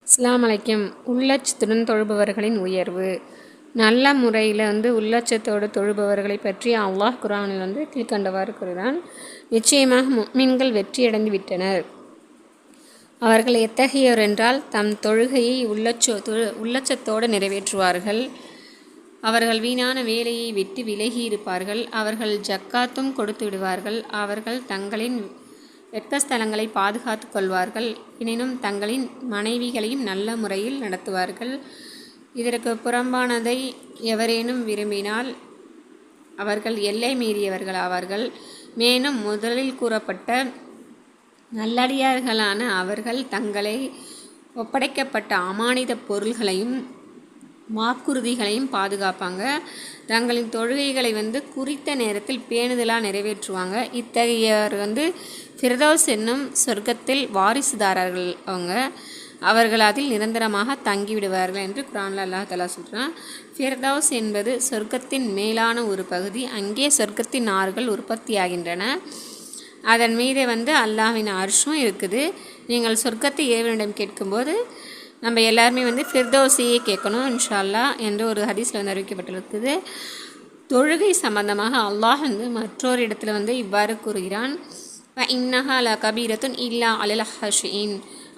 அஸ்ஸலாமு அலைக்கும். உள்ளச்சத்துடன் தொழுபவர்களின் உயர்வு. நல்ல முறையில் உள்ளச்சத்தோடு தொழுபவர்களை பற்றி அல்லாஹ் குர்ஆனில் கீழ்க்கண்டவாறு கூறுகிறான். நிச்சயமாக முஃமின்கள் வெற்றியடைந்து விட்டனர். அவர்கள் எத்தகையோர் என்றால், தம் தொழுகையை உள்ளச்சத்தோடு நிறைவேற்றுவார்கள். அவர்கள் வீணான வேலையை விட்டு விலகியிருப்பார்கள். அவர்கள் ஜக்காத்தும் கொடுத்து விடுவார்கள். அவர்கள் தங்களின் வெட்கஸ்தலங்களை பாதுகாத்து கொள்வார்கள். எனினும் தங்களின் மனைவிகளையும் நல்ல முறையில் நடத்துவார்கள். இதற்கு புறம்பானதை எவரேனும் விரும்பினால் அவர்கள் எல்லை மீறியவர்கள் ஆவார்கள். மேலும் முதலில் கூறப்பட்ட நல்லடியார்களான அவர்கள் தங்களை ஒப்படைக்கப்பட்ட அமானித பொருள்களையும் வாக்குறுதிகளையும் பாதுகாப்பாங்க. தங்களின் தொழுகைகளை குறித்த நேரத்தில் பேணுதலாக நிறைவேற்றுவாங்க. இத்தகையவர் ஃபிர்தௌஸ் என்னும் சொர்க்கத்தில் வாரிசுதாரர்கள். அவர்கள் அதில் நிரந்தரமாக தங்கிவிடுவார்கள் என்று குர்ஆனில் அல்லாஹ் தஆலா சொல்கிறான். ஃபிர்தௌஸ் என்பது சொர்க்கத்தின் மேலான ஒரு பகுதி. அங்கே சொர்க்கத்தின் ஆறுகள் உற்பத்தியாகின்றன. அதன் மீது அல்லாஹ்வின் அர்ஷும் இருக்குது. நீங்கள் சொர்க்கத்தை இறைவனிடம் கேட்கும்போது நம்ம எல்லாருமே ஃபிர்தௌஸையே கேட்கணும் இன்ஷா அல்லாஹ் என்று ஒரு ஹதீஸில் அறிவிக்கப்பட்டிருக்குது. தொழுகை சம்பந்தமாக அல்லாஹ் மற்றொரு இடத்துல இவ்வாறு கூறுகிறான். இன்னஹா ல கபீரத்துன் இல்லா அலல் ஹஷீன்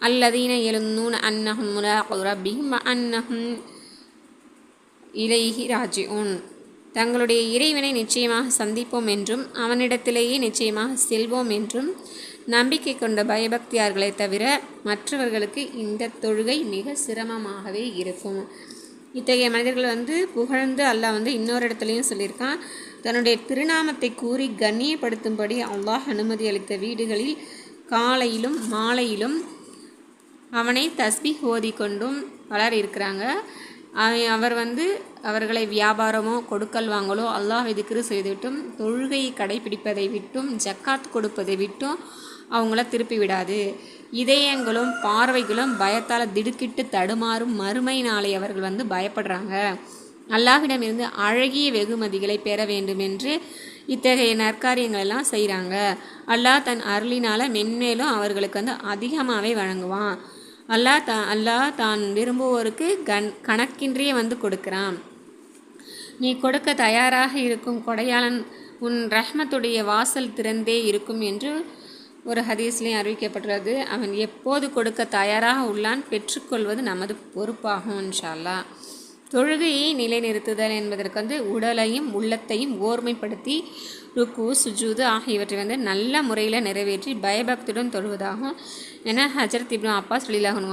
அல்லதீன யலுன்னூன அன்னஹும் முலாகு ரப்பிஹிம் வ அன்னஹும் இலைஹி ராஜிஊன். தங்களுடைய இறைவனை நிச்சயமாக சந்திப்போம் என்றும் அவனிடத்திலேயே நிச்சயமாக செல்வோம் என்றும் நம்பிக்கை கொண்ட பயபக்தியார்களை தவிர மற்றவர்களுக்கு இந்த தொழுகை மிக சிரமமாகவே இருக்கும். இத்தகைய மனிதர்கள் புகழ்ந்து அல்லாஹ் இன்னொரு இடத்துலையும் சொல்லியிருக்கான். தன்னுடைய திருநாமத்தை கூறி கண்ணியப்படுத்தும்படி அல்லாஹ் அனுமதி அளித்த வீடுகளில் காலையிலும் மாலையிலும் அவனை தஸ்பீஹ் ஓதி கொண்டும் பலர் இருக்கிறாங்க. அவர் அவர்களை வியாபாரமோ கொடுக்கல் வாங்கலோ அல்லாஹ் திக்ரு செய்துவிட்டும் தொழுகையை கடைபிடிப்பதை விட்டும் ஜக்காத் கொடுப்பதை விட்டும் அவங்கள திருப்பி விடாது. இதயங்களும் பார்வைகளும் பயத்தால் திடுக்கிட்டு தடுமாறும் மறுமை நாளை அவர்கள் பயப்படுறாங்க. அல்லாஹ்விடமிருந்து அழகிய வெகுமதிகளை பெற வேண்டும் என்று இத்தகைய நற்காரியங்கள் எல்லாம் செய்கிறாங்க. அல்லாஹ் தன் அருளினால் மென்மேலும் அவர்களுக்கு அதிகமாகவே வழங்குவான். அல்லாஹ் தான் விரும்புவோருக்கு கணக்கின்றியே கொடுக்குறான். நீ கொடுக்க தயாராக இருக்கும் கொடையாளன் உன் ரஹ்மத்துடைய வாசல் திறந்தே இருக்கும் என்று ஒரு ஹதீஸ்லேயும் அறிவிக்கப்பட்டுள்ளது. அவன் எப்போது கொடுக்க தயாராக உள்ளான், பெற்றுக்கொள்வது நமது பொறுப்பாகும் இன்ஷா அல்லாஹ். தொழுகையை நிலைநிறுத்துதல் என்பதற்கு உடலையும் உள்ளத்தையும் ஓர்மைப்படுத்தி ருக்கு சுஜூது ஆகியவற்றை நல்ல முறையில் நிறைவேற்றி பயபக்தியுடன் தொழுவதாகும் என ஹஜ்ரத் இப்னு அப்பாஸ் ரலியல்லாஹு அன்ஹு